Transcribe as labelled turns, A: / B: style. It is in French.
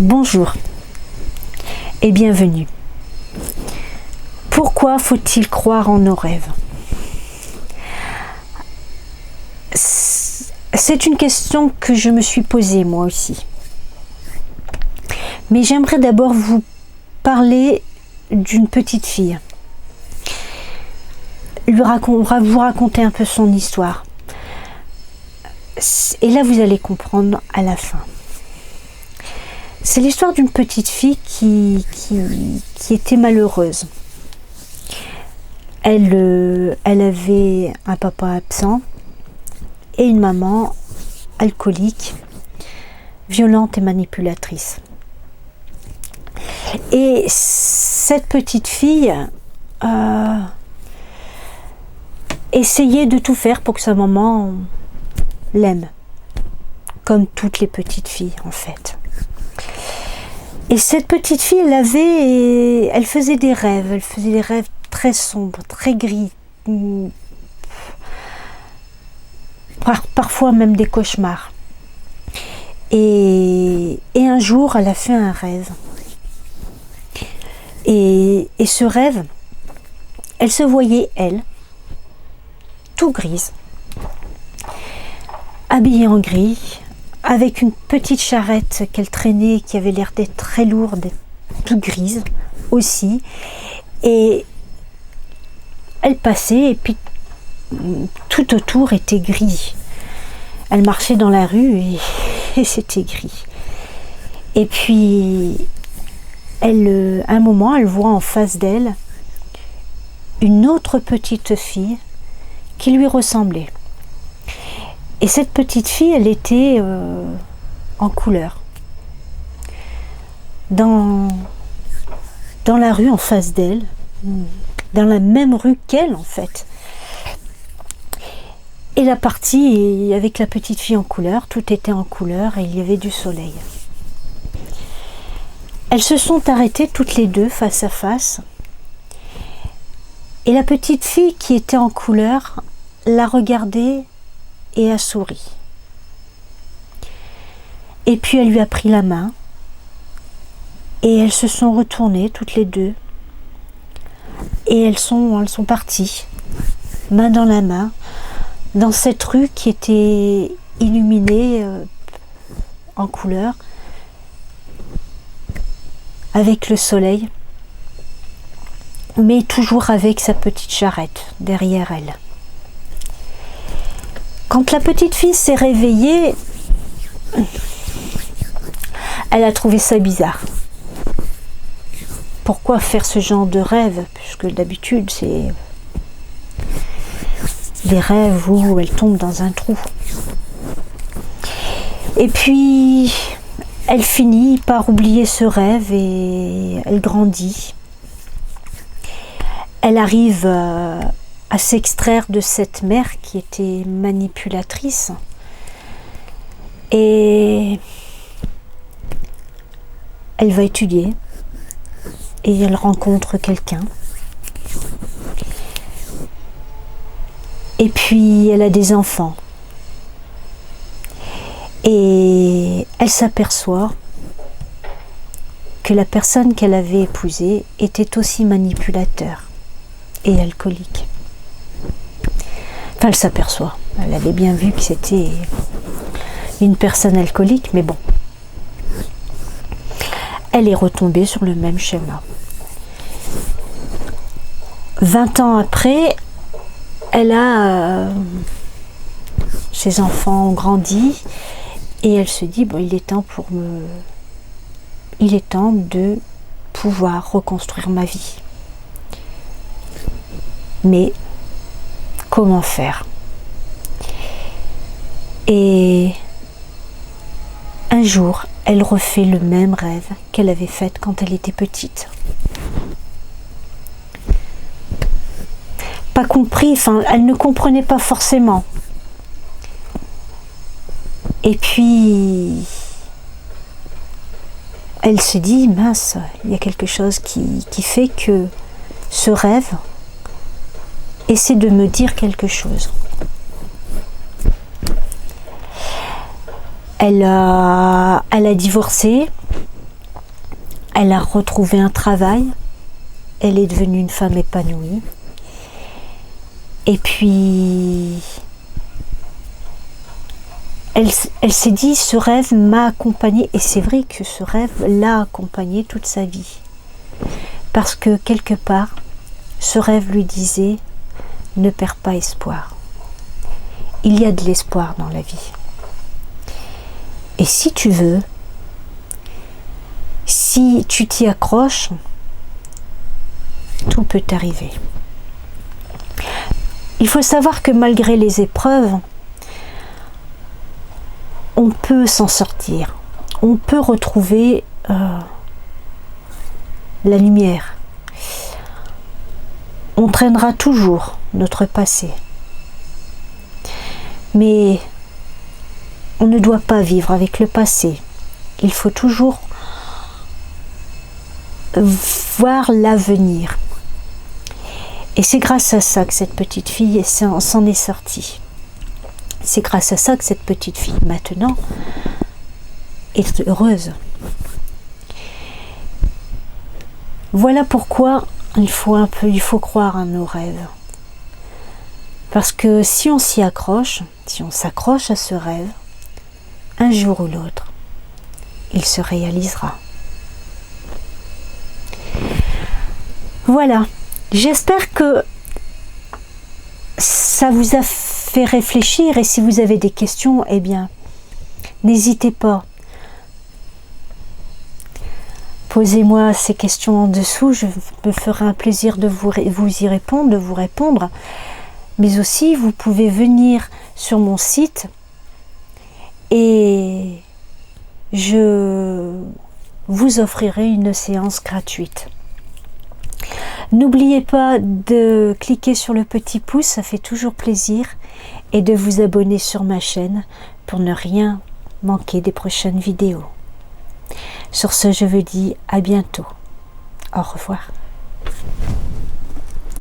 A: Bonjour et bienvenue. Pourquoi faut-il croire en nos rêves? C'est une question que je me suis posée moi aussi. Mais j'aimerais d'abord vous parler d'une petite fille. Vous raconter un peu son histoire. Et là, vous allez comprendre à la fin. C'est l'histoire d'une petite fille qui était malheureuse. Elle avait un papa absent et une maman alcoolique, violente et manipulatrice. Et cette petite fille essayait de tout faire pour que sa maman l'aime, comme toutes les petites filles en fait. Et cette petite fille, elle faisait des rêves très sombres, très gris, parfois même des cauchemars. Et un jour, elle a fait un rêve. Et ce rêve, elle se voyait, tout grise, habillée en gris, avec une petite charrette qu'elle traînait, qui avait l'air d'être très lourde, toute grise aussi. Et elle passait, et puis tout autour était gris. Elle marchait dans la rue et c'était gris. Et puis, à un moment, elle voit en face d'elle une autre petite fille qui lui ressemblait. Et cette petite fille, elle était en couleur. Dans la rue en face d'elle, dans la même rue qu'elle en fait. Et la partie avec la petite fille en couleur, tout était en couleur et il y avait du soleil. Elles se sont arrêtées toutes les deux face à face. Et la petite fille qui était en couleur l'a regardée et a souri. Et puis elle lui a pris la main et elles se sont retournées toutes les deux et elles sont parties main dans la main dans cette rue qui était illuminée en couleur avec le soleil, mais toujours avec sa petite charrette derrière elle. Quand la petite fille s'est réveillée, elle a trouvé ça bizarre. Pourquoi faire ce genre de rêve? Puisque d'habitude, c'est des rêves où elle tombe dans un trou. Et puis, elle finit par oublier ce rêve et elle grandit. Elle arrive à s'extraire de cette mère qui était manipulatrice. Et elle va étudier et elle rencontre quelqu'un. Et puis elle a des enfants. Et elle s'aperçoit que la personne qu'elle avait épousée était aussi manipulateur et alcoolique. Enfin, elle s'aperçoit. Elle avait bien vu que c'était une personne alcoolique, mais bon. Elle est retombée sur le même schéma. 20 ans après, ses enfants ont grandi et elle se dit, bon, il est temps de pouvoir reconstruire ma vie. Mais comment faire? Et un jour, elle refait le même rêve qu'elle avait fait quand elle était petite. Pas compris, enfin, elle ne comprenait pas forcément. Et puis, elle se dit, mince, il y a quelque chose qui fait que ce rêve essaie de me dire quelque chose. Elle a divorcé Elle a retrouvé un travail, elle est devenue une femme épanouie. Et puis, elle s'est dit, ce rêve m'a accompagnée, et c'est vrai que ce rêve l'a accompagnée toute sa vie. Parce que quelque part, ce rêve lui disait, ne perds pas espoir. Il y a de l'espoir dans la vie. Et si tu veux, si tu t'y accroches, tout peut t'arriver. Il faut savoir que malgré les épreuves, on peut s'en sortir. On peut retrouver la lumière. On traînera toujours notre passé. Mais on ne doit pas vivre avec le passé. Il faut toujours voir l'avenir. Et c'est grâce à ça que cette petite fille s'en est sortie. C'est grâce à ça que cette petite fille, maintenant, est heureuse. Voilà pourquoi il faut croire à nos rêves. Parce que si on s'y accroche, si on s'accroche à ce rêve, un jour ou l'autre, il se réalisera. Voilà. J'espère que ça vous a fait réfléchir, et si vous avez des questions, eh bien, n'hésitez pas. Posez-moi ces questions en dessous, je me ferai un plaisir de vous y répondre, de vous répondre. Mais aussi, vous pouvez venir sur mon site et je vous offrirai une séance gratuite. N'oubliez pas de cliquer sur le petit pouce, ça fait toujours plaisir, et de vous abonner sur ma chaîne pour ne rien manquer des prochaines vidéos. Sur ce, je vous dis à bientôt. Au revoir.